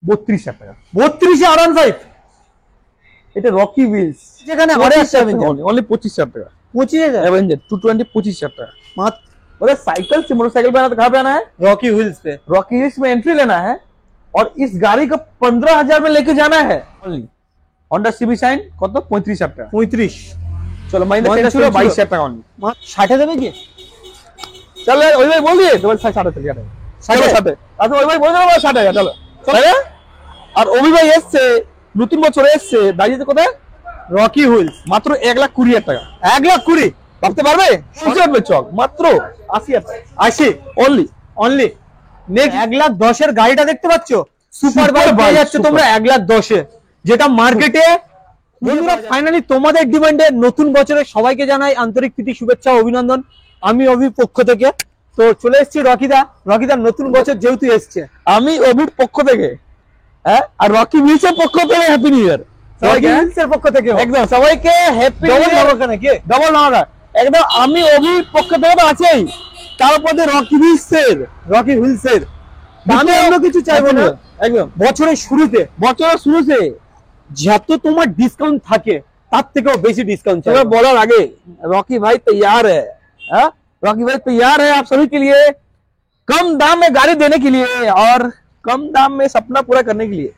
32,000 টাকা। 32 R15 এটা Rocky wheels, যেখানে অনলি 25,000 টাকা। 25,000 एवेंजर 220 25,000 टाका मात्र। बोले साइकिल से मोटरसाइकिल पे आना तो कहाँ पे आना है? रॉकी व्हील्स पे। रॉकी हिल्स में एंट्री लेना है और इस गाड़ी को 15,000 में लेके जाना है ओनली। होंडा सीबी शाइन কত? 35,000 টাকা। 35। चलो महिंद्रा सेंचुरी 22,000 টাকা ओनली। मात्र 60 দেবে কি? चल ওই ভাই বল দিয়ে তোমার 60 টাকা টাকা 60 আচ্ছা ওই ভাই বল দাও 60 টাকা চলো চলো। আর অভি ভাই এসছে নতুন বছরে এসছে দাঁড়িয়েছে কোথায়? রকি হুইলস মাত্র 1,20,000 টাকা। 1,20,000 ভাবতে পারবে? সুন্দর চক মাত্র 80,000 টাকা। 80 অনলি অনলি। নেক্সট 1,10,000 এর গাড়িটা দেখতে পাচ্ছ, সুপার বাইক পেয়ে যাচ্ছে তোমরা 1,10,000 এ, যেটা মার্কেটে। বন্ধুরা ফাইনালি তোমাদের ডিমান্ডে নতুন বছরে সবাইকে জানাই আন্তরিক প্রীতি শুভেচ্ছা অভিনন্দন আমি অভির পক্ষ থেকে। তো চলে এসেছি রকিদার নতুন বছর যেহেতু এসছে, আমি অভির পক্ষ থেকে হ্যাঁ আর রকি মিলসের পক্ষ থেকে হ্যাপি নিউ ইয়ার রকি হিলসের পক্ষ থেকে একদম সবাইকে হ্যাপি ডবল নাম্বার নাকি ডবল নাম্বার একদম। আমি অভির পক্ষ থেকে তো আছেই, তারপরে রকি হুইলসের আমি অন্য কিছু চাইবো না। একদম বছরের শুরুতে যত তোমার ডিসকাউন্ট থাকে তার থেকেও বেশি ডিসকাউন্ট चलो बोलर आगे रॉकी भाई तैयार है। हाँ? रॉकी भाई तैयार है आप सभी के लिए कम दाम में गाड़ी देने के लिए और कम दाम में सपना पूरा करने के लिए।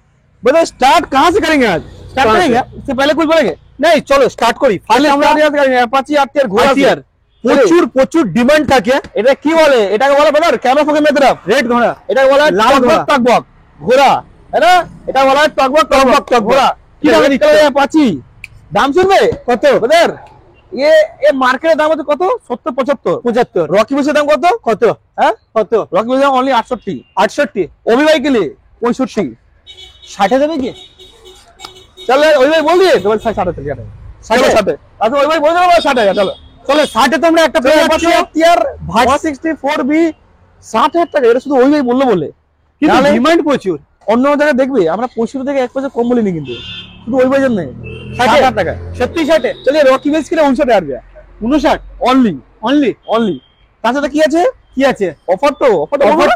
बताओ स्टार्ट कहाँ से करेंगे आज? स्टार्ट करेंगे इससे पहले कुछ बोलेंगे? नहीं चलो स्टार्ट कরি। पहले हम करेंगे अपाची आरटीआर घोड़ा से। প্রচুর ডিমান্ড থাকে। এটা কি বলে? এটাকে বলে ব্রাদার ক্যামেরা ফোকে মেয়ে तरफ রেড ঘোড়া, এটাকে বলা হয় লাল ঘোড়া, টকবক ঘোড়া है ना? এটা বলা হয় টকবক ঘোড়া। কি দামে নিচ্ছে অ্যাপাচি? দাম শুনবে কত ব্রাদার? ये মার্কেটের দাম হচ্ছে কত? 70 75 75। রকি বসের দাম কত? কত হ্যাঁ কত? রকি বসের দাম অনলি 68 68। অভি ভাই के लिए 65। 60 দেবে কি? चल ওই ভাই বল দিয়ে তোমার 60 টাকা 60 আচ্ছা ওই ভাই বল দাও 60 টাকা চলো চলো 60 তোমরা একটা পেয়ে যাচ্ছ টিআর 164 বি 60,000 টাকা। এটা শুধু ওই ভাই বললো বলে, কিন্তু ডিমান্ড প্রচুর। অন্য জায়গায় দেখবে আমরা 65 থেকে 1 পয়সা কম বলিনি, কিন্তু শুধু ওই ভাইয়ের নেই 60,000 টাকা। সত্যি 60? চলিए রকি বেস কিনে 59,000 টাকা 59 অনলি অনলি। তার সাথে কি আছে? কি আছে? অফার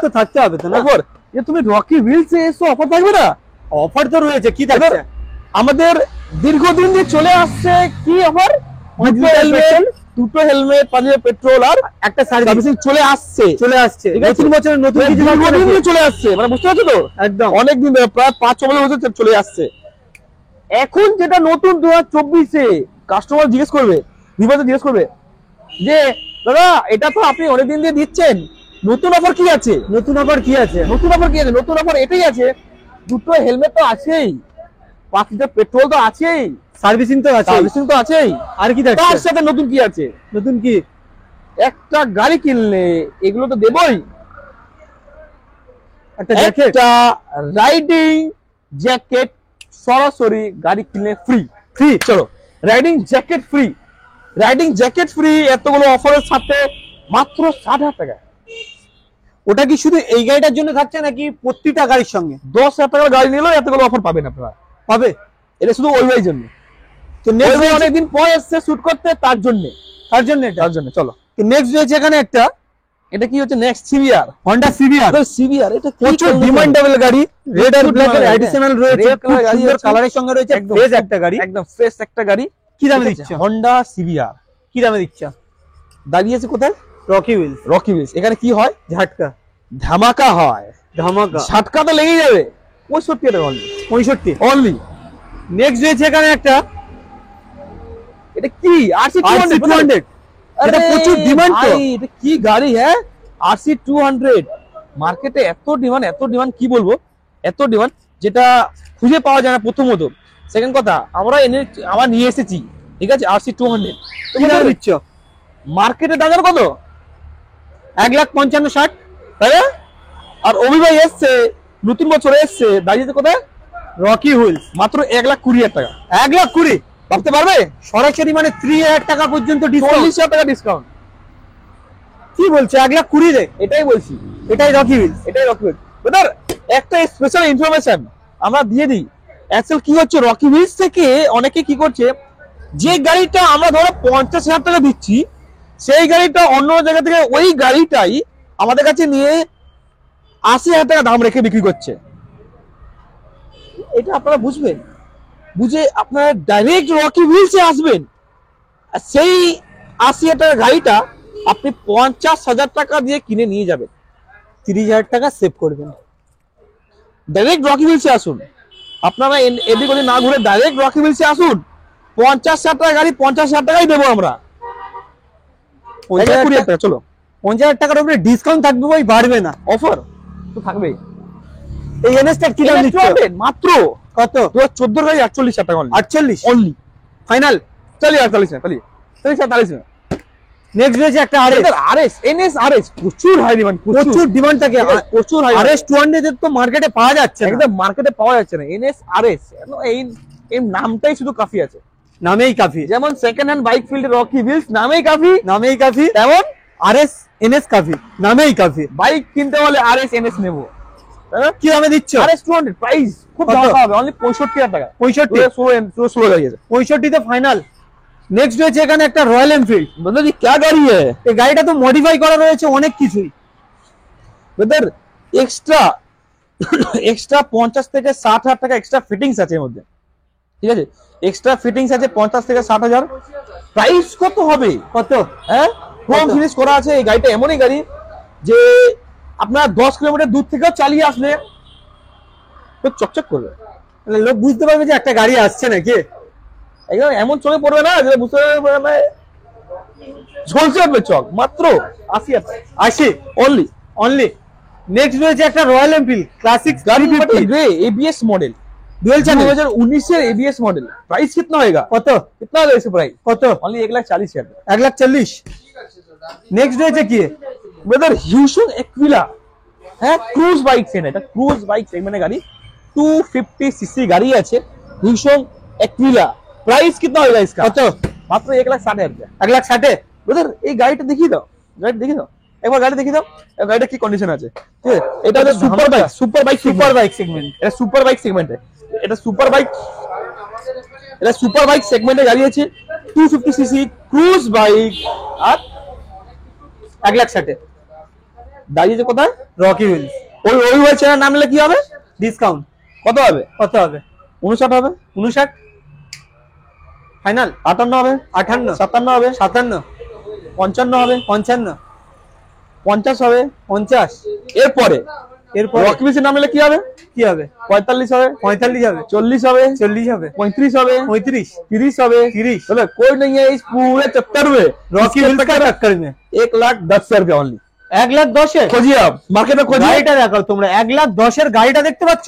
তো থাকতে হবে তো না? অফার যে তুমি রকি হুইলস এ এসো অফার থাকবে না? অফার তো রয়েছে। কি থাকবে? আমাদের দীর্ঘদিন দিয়ে চলে আসছে কি অফার? দুটো হেলমেট 5 পেট্রোল আর একটা সার্ভিসিং চলে আসছে নতুন বছরের নতুন কিছু চলে আসছে, মানে বুঝতে পারছো তো? একদম অনেক দিন ধরে প্রায় 5-6 বছর চলে আসছে। এখন যেটা নতুন 2024 এ কাস্টমার জিজ্ঞেস করবে, ভিভোতে জিজ্ঞেস করবে যে দাদা এটা তো আপনি অনেকদিন দিয়ে দিচ্ছেন, নতুন অফার কি আছে? নতুন অফার কি আছে? নতুন অফার এটাই আছে, দুটো হেলমেট তো আছেই, 5 লিটার পেট্রোল তো আছেই, সার্ভিসিং তো আছেই। আর কি থাকছে? তার সাথে নতুন কি আছে? নতুন কি? একটা গাড়ি কিনলে এগুলো তো দেবই। একটা জ্যাকেট, একটা রাইডিং জ্যাকেট সরাসরি গাড়ি কিনলে ফ্রি। চলো রাইডিং জ্যাকেট ফ্রি এতগুলো অফারের সাথে মাত্র 60,000 টাকা। ওটা কি শুধু এই গাড়িটার জন্য থাকছে নাকি প্রত্যেকটা গাড়ির সঙ্গে? 10,000 টাকার গাড়ি নিলেও এতগুলো অফার পাবেন আপনারা। পাবে? এটা শুধু ওই ভাইয়ের জন্য। তো নেক্সট অনেকদিন পর এসছে শুট করতে, তার জন্য চলো নেক্সট রয়েছে এখানে একটা, এটা কি হচ্ছে? Next CBR, Honda CBR. এটা প্রচুর ডিমান্ডেবল গাড়ি, রেড আর ব্ল্যাক এর এডিশনাল রয়েছে, সুন্দর কালারের সঙ্গে রয়েছে, ফ্রেশ একটা গাড়ি, একদম ফ্রেশ একটা গাড়ি। কি দামে দিচ্ছ? হন্ডা সিভিআর কি দামে দিচ্ছ? দাঁড়িয়েছে কোথায়? Rocky Wheels. এখানে কি হয়? ঝাটকা ধামাকা হয়, ঝাটকা তো লেগেই যাবে। 65 টাকা অনলি। নেক্সট রয়েছে এখানে একটা, এটা কি? RC 200। এটা প্রচুর ডিমান্ড তো। এটা কি গাড়ি? হ্যাঁ RC 200 মার্কেটে এত ডিমান্ড কি বলবো, এত ডিমান্ড যেটা খুঁজে পাওয়া যায় না। প্রথমত সেকেন্ড কথা আমরা নিয়ে এসেছি, ঠিক আছে? RC 200 তুমি দিচ্ছ মার্কেটের দাম কত? 1,55,60, তাই না? আর অভি ভাই এসছে নতুন বছরে এসছে দাঁড়িয়েছে কোথায়? রকি হুইলস মাত্র 1,20,000 টাকা। 1,20,000 ভাবতে পারবে? সরাসরি মানে 3,000 টাকা পর্যন্ত ডিসকাউন্ট, 40,000 টাকা ডিসকাউন্ট। কি বলছে? 1,20,000 রে? এটাই বলছি, এটাই রকি হুইলস। ব্রাদার একটা স্পেশাল ইনফরমেশন আমরা দিয়ে দিই। অ্যাকচুয়াল কি হচ্ছে, রকি হুইলস থেকে অনেকে কি করছে, যে গাড়িটা আমরা ধরো 50,000 টাকা দিচ্ছি, সেই গাড়িটা অন্য জায়গা থেকে ওই গাড়িটাই আমাদের কাছে নিয়ে 80,000 টাকা দাম রেখে বিক্রি করছে। এটা আপনারা বুঝবেন, বুঝে আপনারা ডাইরেক্ট রকি হুইলসে আসবেন। আর সেই 80,000 টাকার গাড়িটা আপনি 50,000 টাকা দিয়ে কিনে নিয়ে যাবেন, 30,000 টাকা সেভ করবেন। ডাইরেক্ট রকি হুইলসে আসুন। আপনারা এদিক ওদিক না ঘুরে ডাইরেক্ট রকি হুইলসে আসুন। 50,000 টাকা গাড়ি 50,000 টাকাই দেবো আমরা। 50,000 টাকা চলো, 50,000 টাকার উপরে ডিসকাউন্ট থাকবে, ভাই বাড়বে না, অফার তো থাকবেই। এই এনএসটা কি দাম দিচ্ছ? মাত্র কত? 2014 গাড়ি 48,000 টাকা 48 অনলি, ফাইনাল। চলিয়ে 48 না, চলিয়ে 48 না। নেক্সট রয়েছে একটা আরএস, এনএস আরএস, প্রচুর হাই ডিমান্ড, প্রচুর ডিমান্ড থাকে, প্রচুর হাই। আরএস 200 এর তো মার্কেটে পাওয়া যাচ্ছে না, একদম মার্কেটে পাওয়া যাচ্ছে না। এনএস আরএস এই নামটাই শুধু কাফি আছে, নামেই কাফি। যেমন second hand bike field Rocky Wheels নামেই কাফি, নামেই কাফি, তেমন আরএস এনএস কাফি নামেই কাফি। বাইক কিনতে হলে আরএস এনএস নেবো। কি দামে দিচ্ছ? আরএস 200 প্রাইস খুব কত? দাম হবে, অনলি 65,000 টাকা। 65 16 গাড়ি আছে, 65 তে ফাইনাল। নেক্সট রয়েছে এখানে একটা রয়্যাল এনফিল্ড। বন্ধু जी क्या गाड़ी है? এই গাড়িটা তো মডিফাই করা রয়েছে অনেক কিছুই, বেদার এক্সট্রা 50 থেকে 60,000 টাকা এক্সট্রা ফিটিংস আছে এর মধ্যে, ঠিক আছে? এক্সট্রা ফিটিংস আছে 50 থেকে 60,000। প্রাইস কত হবে? কত? হ্যাঁ, ক্রোম ফিনিশ করা আছে। এই গাড়িটা এমনই গাড়ি যে আপনার 10 কিলোমিটার দূর থেকেও চালিয়ে আসলে তো চকচক করবে, মানে লোক বুঝতে পারবে যে একটা গাড়ি আসছে নাকি। একদম এমন চোখে পড়বে না যে বুঝতে পারবে না, ঝলসে উঠবে চক। মাত্র 80,000 টাকা, 80 অনলি। অনলি। নেক্সট রয়েছে একটা রয়্যাল এনফিল্ড ক্লাসিক गाड़ी 350 grey ABS model, dual channel. 2019 এর एबीएस मॉडल। प्राइस कितना होएगा? কত? कितना होगा इसका प्राइस? কত? ओनली 1,40,000। 1,40,000। নেক্সট রয়েছে কি? ब्रदर ह्यूसुन एक्विला है, क्रूज बाइक से ना, এটা ক্রুজ বাইক সেগমেন্টের গাড়ি। 250 सीसी গাড়ি আছে, ह्यूसुन एक्विला। प्राइस कितना होगा इसका? কত? মাত্র 1,60,000 টাকা। 1,60,000। ब्रदर এই গাড়িটা দেখিয়ে দাও, গাড়ি দেখিয়ে দাও একবার, গাড়ি দেখিয়ে দাও গাড়িটা কি কন্ডিশন আছে, ঠিক আছে? এটা হচ্ছে super bike, super bike, super bike segment. এটা সুপার বাইক সেগমেন্টে, এটা সুপার বাইক, এটা সুপার বাইক সেগমেন্টে গাড়ি আছে। 250 সিসি ক্রুজ বাইক আর 1,60,000 দাঁড়িয়েছে কোথায়? Rocky Wheels. ওই ওই ওই চ্যানেল নাম নিলে কি হবে? ডিসকাউন্ট কত হবে? কত হবে? 59 হবে, 59 ফাইনাল। 58 হবে, 58 57 হবে, 57 55 হবে, 55 50 হবে। 50 এরপরে এরপর রকি হুইলসের নাম নিলে কি হবে? কি হবে? 45 হবে, 45 হবে, 40 হবে, 40 হবে, 35 হবে, 35 30 হবে, 30। बोले कोई नहीं है इस पूरे चक्कर में रॉकी हिल्स का टक्कर में 1,10,000 रुपया ओनली। 1,10,000 खोजिए आप मार्केट में, खोजिए। গাড়িটা দেখো তোমরা, 1,10,000 এর গাড়িটা দেখতে পাচ্ছ?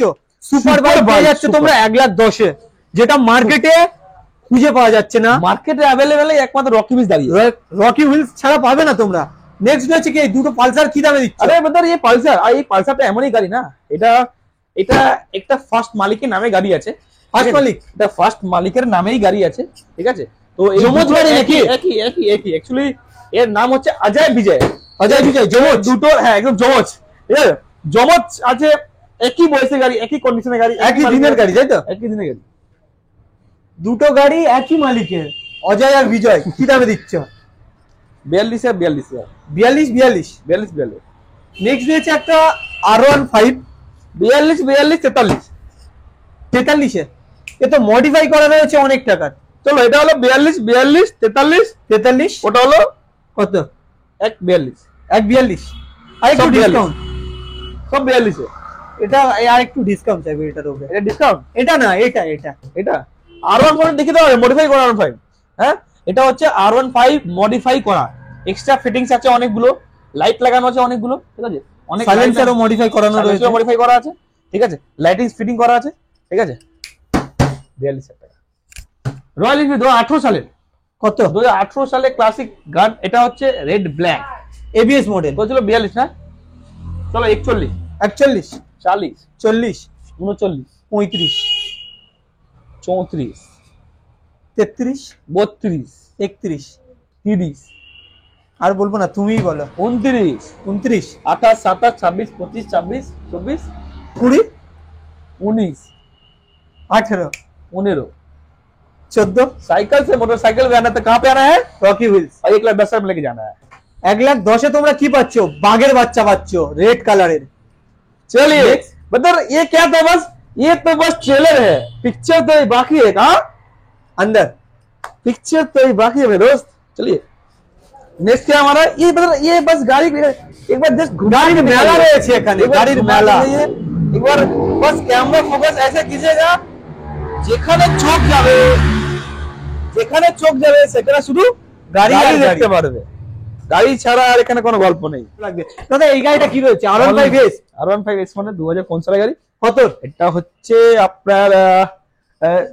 সুপার বাইক পেয়ে যাচ্ছে তোমরা 1,10,000, যেটা মার্কেটে খুঁজে পাওয়া যাচ্ছে না। মার্কেটে অ্যাভেলেবেল একমাত্র রকি হুইলস দাঁড়িয়ে। রকি হুইলস ছাড়া পাবে না তোমরা। নেক্সট হচ্ছে কি, এই দুটো পালসার কি দামে দিচ্ছ? আরে ব্রাদার এই পালসার, আর এই পালসারটা এমনই গাড়ি না, এটা এটা একটা ফার্স্ট মালিকের নামে গাড়ি আছে। ফার্স্ট মালিক, এটা ফার্স্ট মালিকের নামেই গাড়ি আছে, ঠিক আছে? তো এই যমজ দুটো গাড়ি নাকি? একই অ্যাকচুয়ালি এর নাম হচ্ছে অজয় বিজয়। অজয় বিজয় যমজ। দুটো, হ্যাঁ একদম যমজ, ঠিক আছে? যমজ আছে, একই বয়সের গাড়ি, একই কন্ডিশনের গাড়ি, একই দিনের গাড়ি, তাই তো? একই দিনের গাড়ি। দুটো গাড়ি একই মালিকের, অজয় আর বিজয়। কি দামে দিচ্ছ? 42 আর 42 42 42 42। নেক্সট রয়েছে একটা R15 42 43 43। 43 এ তো মডিফাই করা রয়েছে অনেক টাকার। চলো এটা হলো 42 43 43 43। ওটা হলো কত? 1,42। 1,42। আর একটু সব 42 ডিসকাউন্ট। সব 42 এটা আর একটু ডিসকাউন্ট চাইবে এটার উপরে। এটা ডিসকাউন্ট? এটা না, এটা এটা এটা R15 দেখে দাও, মডিফাই করা R15। হ্যাঁ, এটা হচ্ছে R15 মডিফাই করা, এক্সট্রা ফিটিংস আছে অনেকগুলো, লাইট লাগানো আছে অনেকগুলো, ঠিক আছে? অনেক সাইলেন্সারও মডিফাই করানো রয়েছে, মডিফাই করা আছে, ঠিক আছে? লাইটিং ফিটিং করা আছে, ঠিক আছে? 42,000 টাকা। রয়্যাল এনফিল্ড 2018 সালের, কত? 2018 সালে ক্লাসিক গান, এটা হচ্ছে রেড ব্ল্যাক এবিএস মডেল। বলছিল 42 না, চলো 41 41 40 40 39 35 34 33 32 31 30 আর বলবো না, তুমিই বলো। 29 29 28 27 26 25 26 24 20 19 18 15 14 साइकिल से मोटरसाइकिल में आना, तो कहाँ पे आना है? Rocky Wheels. और 1,10,000 में लेके जाना है। 1,10,000 তোমরা কি পাচ্ছ? বাঘের বাচ্চা পাচ্ছ রেড কালারের। चलिए बदर ये क्या था? बस ये तो बस ट्रेलर है, पिक्चर तो बाकी है। कहाँ अंदर पिक्चर तो बाकी है मेरे दोस्त। चलिए नेक्स्ट क्या हमारा, ये बस गाड़ी एक बार जस्ट গাড়ির মেলা রয়েছে এখানে, গাড়ির মেলা। एक बार बस कैमरा फोकस ऐसे कीजिएगा, যেখানে চোখ যাবে সেখানে শুধু গাড়ি গাড়ি দেখতে দেখতে পারবে, গাড়ি ছাড়া আর এখানে কোনো গল্প নেই। লাগবে দাদা। এই গাড়িটা কি রয়েছে? R15S। R15S মানে 2000 কোন সালের গাড়ি? কত? এটা হচ্ছে আপনার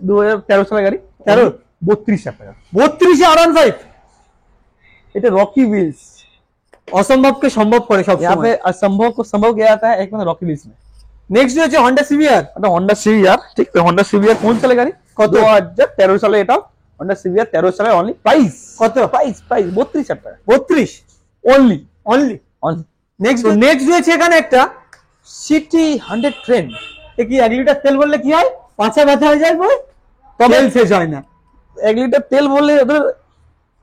2013 সালের গাড়ি। 13 32,000 টাকা। 32 এ R15। এটা রকি व्हील्स, অসম্ভবকে সম্ভব করে সব यहाँ पे সময়। असंभव को संभव किया जाता है एक मतलब रॉकी व्हील्स में। নেক্সট রয়েছে Honda CBR। এটা होंडा सीबीआर, ठीक है। होंडा सीबीआर কোন সালের গাড়ি? কত? 2013 সালে। এটা होंडा सीबीआर 13 সালে। অনলি প্রাইস কত? প্রাইস 32,000 টাকা 32 অনলি। অনলি। অনলি নেক্সট রয়েছে এখানে একটা সিটি 100 ট্রেন। এ কি 1 লিটার তেল বললে কি হয়? পাঁচা ব্যথা হয়ে যায় ভাই, তবে তেল শেষ হয় না। 1 লিটার তেল বললে ওদের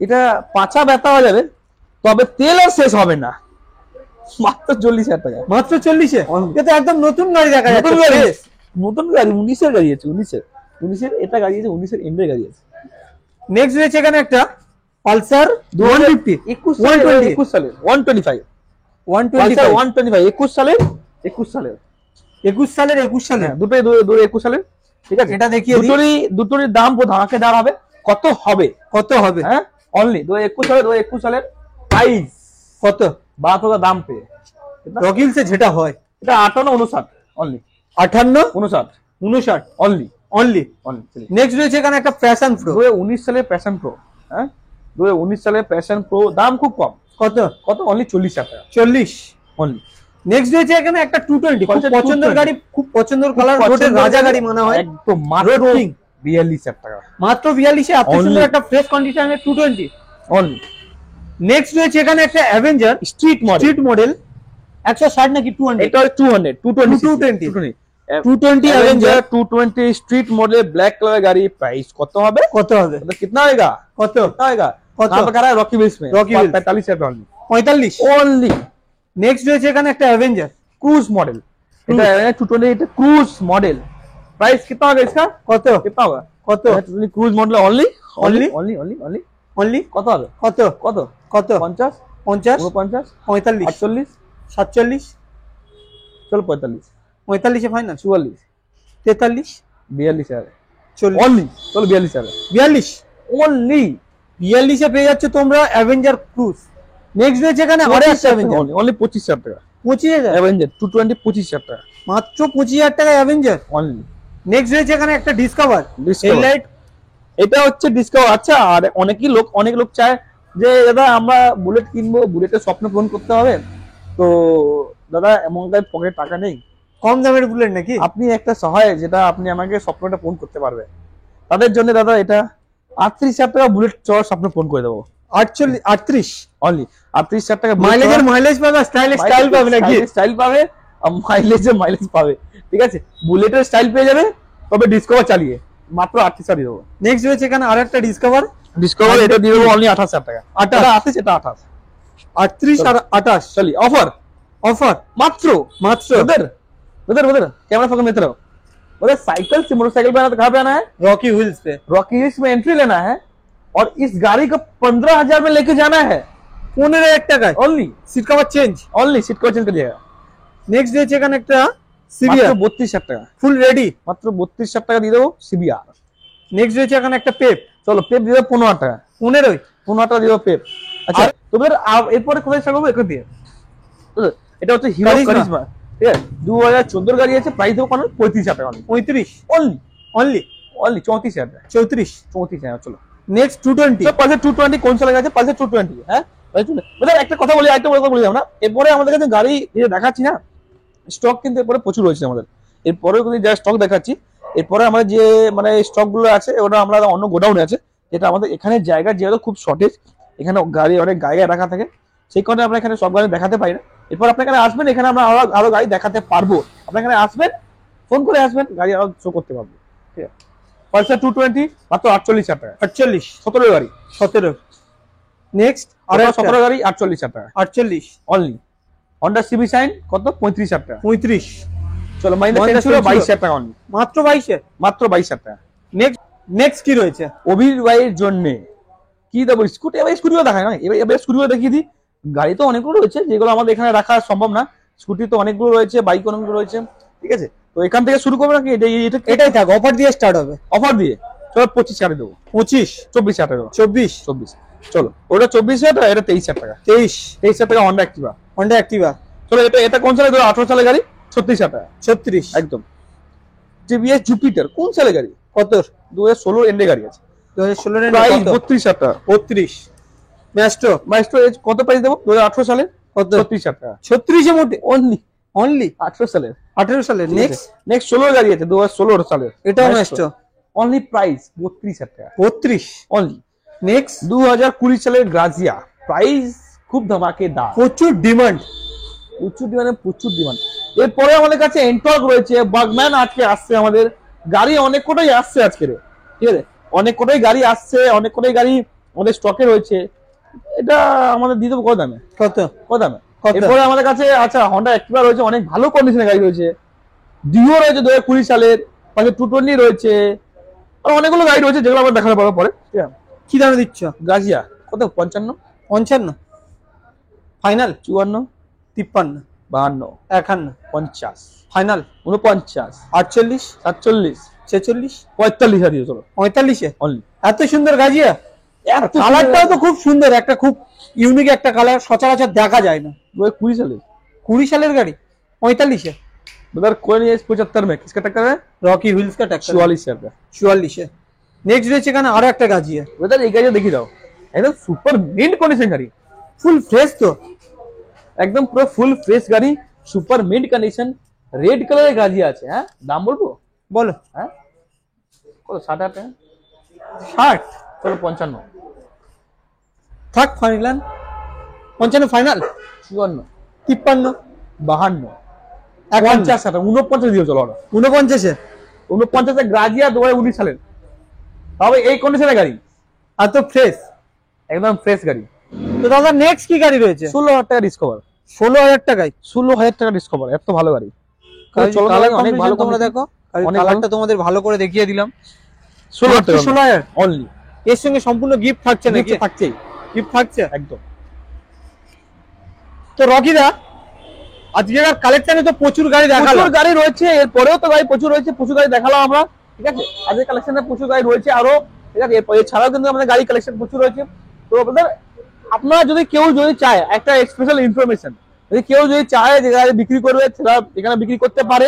এটা পাঁচা ব্যথা হয়ে যাবে, তবে তেল আর শেষ হবে না। মাত্র 40,000 টাকা। মাত্র 40 এ? এটা একদম নতুন গাড়ি দেখা যাচ্ছে। নতুন গাড়ি, নতুন গাড়ি 19 এর গাড়ি আছে। 19 এর এটা গাড়ি আছে, 19 এর এন্ডের গাড়ি আছে। নেক্সট রয়েছে এখানে একটা পালসার 150 21 সালে 125 125 125 21 সালের 21 সালের 21 সালের 21 সালে। হ্যাঁ, দুটোই 21 সালের, ঠিক আছে। এটা দেখিয়ে দিই। দুটোরই দাম পুরো ধামাকেদার হবে। কত হবে? কত হবে? হ্যাঁ অনলি 2021 সালের প্রাইস কত? 12,000 দাম পেয়ে রকিলসে যেটা হয় এটা 58 অনলি 58 59 59 অনলি অনলি। নেক্সট রয়েছে এখানে একটা প্যাশন প্রো 2019 সালের প্যাশন প্রো। হ্যাঁ 2019 সালের প্যাশন প্রো, দাম খুব কম। কত? কত? অনলি 40,000 টাকা 40 অনলি। নেক্সট রয়েছে এখানে একটা 220 খুব পঞ্চাশ পছন্দের 220 গাড়ি, খুব পছন্দের কালার, রোডের রাজা গাড়ি মনে হয়। একদম মাত্র 42,000 টাকা মাত্র 42 এ এত Only। সুন্দর একটা ফ্রেশ কন্ডিশনের 220। অনলি। নেক্সট রয়েছে এখানে একটা অ্যাভেঞ্জার স্ট্রিট মডেল 160 নাকি 200? এটা 200 220 220 Avenger 220 street model black colour গাড়ি। প্রাইস কত হবে? কত হবে? मतलब कितना आएगा? কত? कितना आएगा? कत? कहाँ पे करा है? रॉकी व्हील्स में। Rocky wheels. 45,000 only 45। Only. Next রয়েছে এখানে একটা অ্যাভেঞ্জার क्रूज मॉडल। এটা 220 এটা क्रूज मॉडल। प्राइस कितना होगा इसका? কত? कितना होगा? কত? Cruise model only Only? Only only only only কত হবে? কত? কত? কত? 50 50 49 45 48 47 চলো 45 45 এ ফাইনাল 44 43 42,000 40 ओनली। चलो 42,000 42 ओनली 42 এ পেয়ে যাচ্ছে তোমরা অ্যাভেঞ্জার ক্রুজ। নেক্সট রয়েছে এখানে আরো একটা অ্যাভেঞ্জার ओनली 25,000 টাকা 25,000 অ্যাভেঞ্জার 220 25,000 টাকা মাত্র 25,000 টাকা অ্যাভেঞ্জার। ओनली। নেক্সট রয়েছে এখানে একটা ডিসকভার Discover। হেডলাইট। এটা হচ্ছে ডিসকাউন্ট। আচ্ছা, আর অনেক লোক চায় যে দাদা আমরা বুলেট কিনবো, বুলেটের স্বপ্ন পূরণ করতে হবে, তো দাদা এমন পকেটে টাকা নেই, কম দামের বুলেট নাকি? আপনি একটা সহায় যেটা আপনি আমাকে স্বপ্নটা পূরণ করতে পারবে, তাদের জন্য দাদা এটা 38,000 টাকা বুলেট চড়ার স্বপ্ন পূরণ করে দেবো। 38 অনলি 38,000 টাকা মাইলেজ পাবে, স্টাইল পাবে নাকি? স্টাইল পাবে আর মাইলেজ পাবে, ঠিক আছে। বুলেটের স্টাইল পেয়ে যাবে, তবে ডিসকভার চালিয়ে মাত্র 38,000 দিয়ে দেবো। নেক্সট রয়েছে এখানে আর একটা ডিসকভার এটা দিয়ে দেবো অনলি 28,000 টাকা। 28 এটা 28 38 আর 28 चलिए ऑफर मात्र उधर कैमरा फोकस में रहो। उधर साइकिल से मोटरसाइकिल पे आना तो कहाँ पे आना है? रॉकी व्हील्स पे। रॉकी व्हील्स में एंट्री लेना है और इस गाड़ी को 15,000 में लेके जाना है 15,000 টাকায় only. Seat cover change only seat को चेंज करिएगा। নেক্সট রয়েছে এখানে একটা मात्र সিবিআর 32,000 টাকা ফুল রেডি। मात्र 32,000 টাকা দিয়ে দেবো সিবিআর। নেক্সট রয়েছে এখানে একটা পেপ। চলো পেপ দিয়ে দেবো 15,000 টাকা 15,000 টাকা দিয়ে দেবো পেপ। আচ্ছা তোদের এরপরে কোথায় ছাড়বো? এখন দিয়ে এটা হচ্ছে হিরো কারিজমা, ঠিক আছে। 2014 গাড়ি আছে, প্রাইস দেবো 35,000 টাকা 35 ओनली অনলি 34,000 টাকা 34। চলো নেক্সট 220 পালসার 220 কোন সালে গেছে? পালসার 220। হ্যাঁ মানে একটা কথা বলি, আমরা এরপরে আমাদের কাছে গাড়ি দেখাচ্ছি না, স্টক কিন্তু এরপরে প্রচুর রয়েছে আমাদের। এরপরে যা স্টক দেখাচ্ছি, এরপরে আমাদের যে মানে স্টক গুলো আছে ওটা আমরা অন্য গোডাউনে আছে, যেটা আমাদের এখানে জায়গা যেহেতু খুব শর্টেজ, এখানে গাড়ি অনেক জায়গায় রাখা থাকে, সেই কারণে আমরা এখানে সব গাড়ি দেখাতে পারি না। এরপর আপনি এখানে আসবেন, এখানে আমরা আরো গাড়ি দেখাতে পারবো। আপনি এখানে আসবেন, ফোন করে আসবেন, গাড়ি আরো শো করতে পারবো, ঠিক আছে। পালসার 220 মাত্র 48,000 টাকা 48 17 গাড়ি 17। নেক্সট আর 17 গাড়ি 48,000 টাকা 48 অনলি। হন্ডা সিবি শাইন কত? 35,000 টাকা 35। চলো মাহিন্দ্রা সেন্চুরি 22,000 টাকা অনলি, মাত্র 22 মাত্র 22,000 টাকা। নেক্সট কি রয়েছে অভির ভাইয়ের জন্য কি দেবো? স্কুটি, এবার স্কুটিও দেখায় না, এবার স্কুটিও দেখিয়ে দিই। গাড়ি তো অনেকগুলো রয়েছে যেগুলো আমাদের এখানে রাখা সম্ভব না, স্কুটি তো অনেকগুলো রয়েছে, বাইক অনেকগুলো রয়েছে, ঠিক আছে। তো এখান থেকে শুরু করবো নাকি এটাই থাক, অফার দিয়ে স্টার্ট হবে। অফার দিয়ে চলো 25,000 দেবো, 24,000 টাকা, 24। চলো ওটা 24,000 টাকা, এটা 23,000 টাকা, 23,000 টাকা হন্ডা অ্যাক্টিভা। চলো এটা কোন সালে? 2018 সালের গাড়ি, 36,000 টাকা, 36 একদম। টিভিএস জুপিটার কোন সালে গাড়ি? কত? 2016 এন্ডে গাড়ি আছে, 2016 এর প্রাইস কত? 32,000 টাকা। 32 মাইস্ট্রো এজ কত প্রাইস দেবো? 2018 সালে কত? 36,000 টাকা, 36 এ মোটে অনলি 18 সালের। 18 সালের। নেক্সট 16 গাড়ি আছে 2016 সালের, এটাও মাইস্ট্রো, অনলি প্রাইস 32,000 টাকা, 32 অনলি। নেক্সট 2020 সালের গ্রাজিয়া, প্রাইস খুব ধামাকেদার, প্রচুর ডিমান্ড, প্রচুর ডিমান্ড। এরপরে আমাদের কাছে এন্টর্ক রয়েছে, বাগম্যান আজকে আসছে, আমাদের গাড়ি অনেক কটাই আসছে আজকে, ঠিক আছে, অনেক কটাই গাড়ি আসছে, অনেক কটাই গাড়ি আমাদের স্টকে রয়েছে। এটা আমাদের দিয়ে দেবো কত দামে? কত দামে? এরপরে আমাদের কাছে আচ্ছা হন্ডা অ্যাক্টিভা রয়েছে, অনেক ভালো কন্ডিশনের গাড়ি রয়েছে, ডিও রয়েছে 2020 সালের, পাশে 220 রয়েছে, আর অনেকগুলো গাড়ি রয়েছে যেগুলো আমরা দেখাতে পারবো পরে। ঠিক আছে, কি দামে দিচ্ছ? গাজিয়া কত? 55 ফাইনাল, 54 53 52 51 50 ফাইনাল, 49 48 47 46 45 দিয়ে চলো 45 অনলি। এত সুন্দর গাজিয়া, কালারটাও তো খুব সুন্দর, একটা খুব ইউনিক একটা কালার, সচরাচর দেখা যায় না। 2020 সালে, 20 সালের গাড়ি 45 ब्रदर कोई नहीं है 75 में, किसका टक्कर है? রকি হুইলস কা ট্রাক্টর, 44,000 का, 44 নেক্সট রয়েছে এখানে আরো একটা গাজিয়া। ब्रदर এই গাড়ি দেখি দাও, একদম সুপার মিন্ট কন্ডিশন গাড়ি, ফুল ফ্রেশ তো, একদম পুরো ফুল ফ্রেশ গাড়ি, সুপার মিন্ট কন্ডিশন, রেড কালারের গাড়ি আছে। হ্যাঁ দাম বলবো? বলো। হ্যাঁ কত? 60,000 টাকা, 60 চলো 55 থাক ফাইনাল, 55 ফাইনাল, 54 53 52 51 50,000 49 দিয়ে চলো, 49 গ্রাজিয়া 2019 সালের, তবে এই কন্ডিশনের গাড়ি, আর তো ফ্রেশ, একদম ফ্রেশ গাড়ি। তো দাদা নেক্সট কি গাড়ি রয়েছে? 16,000 টাকা ডিসকভার, 16,000 টাকায় 16,000 টাকা ডিসকভার, এত ভালো গাড়ি। চলো অনেক ভালো, তোমরা দেখো অনেক কালারটা তোমাদের ভালো করে দেখিয়ে দিলাম। 16,000 টাকা 16,000 অনলি, এর সঙ্গে সম্পূর্ণ গিফট থাকছে নাকি? থাকছেই, গিফট থাকছে একদম। তো রকিদা আজকের কালেকশনে তো প্রচুর গাড়ি দেখালো, প্রচুর গাড়ি রয়েছে, এরপরেও তো গাড়ি প্রচুর রয়েছে, প্রচুর গাড়ি দেখালাম আমরা, ঠিক আছে। আজকের কালেকশনে প্রচুর গাড়ি রয়েছে আরো, ঠিক আছে। এছাড়াও কিন্তু আমাদের গাড়ি কালেকশন প্রচুর রয়েছে। তো আপনাদের আপনারা কেউ যদি চায় একটা স্পেশাল ইনফরমেশন, যদি কেউ যদি চায় যে গাড়ি বিক্রি করবে, সেটা এখানে বিক্রি করতে পারে,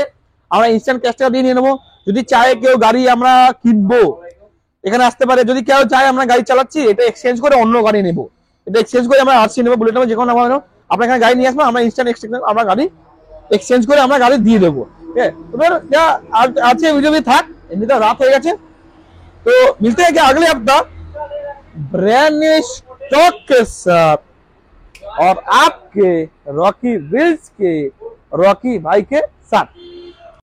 আমরা ইনস্ট্যান্ট ক্যাশ টাকা দিয়ে নিয়ে নেবো। যদি চায় কেউ গাড়ি আমরা কিনবো, এখানে আসতে পারে। যদি কেউ চায় আমরা গাড়ি চালাচ্ছি, এটা এক্সচেঞ্জ করে অন্য গাড়ি নেবো, এটা এক্সচেঞ্জ করে আমরা আরসি নেবো, বুলেট নেবো, যে কোনো আমরা আপনার এখানে গাড়ি নিয়ে আসবো, আমরা ইনস্ট্যান্ট এক্সচেঞ্জ আমরা গাড়ি এক্সচেঞ্জ করে আমরা গাড়ি দিয়ে দেবো। ঠিক আছে, এবার যা আছে वीडियो भी থাক, এমনিতে রাত হয়ে গেছে। तो मिलते हैं क्या अगले हफ्ता ब्रांड न्यू स्टॉक के साथ और आपके रॉकी व्हील्स के रॉकी भाई के साथ।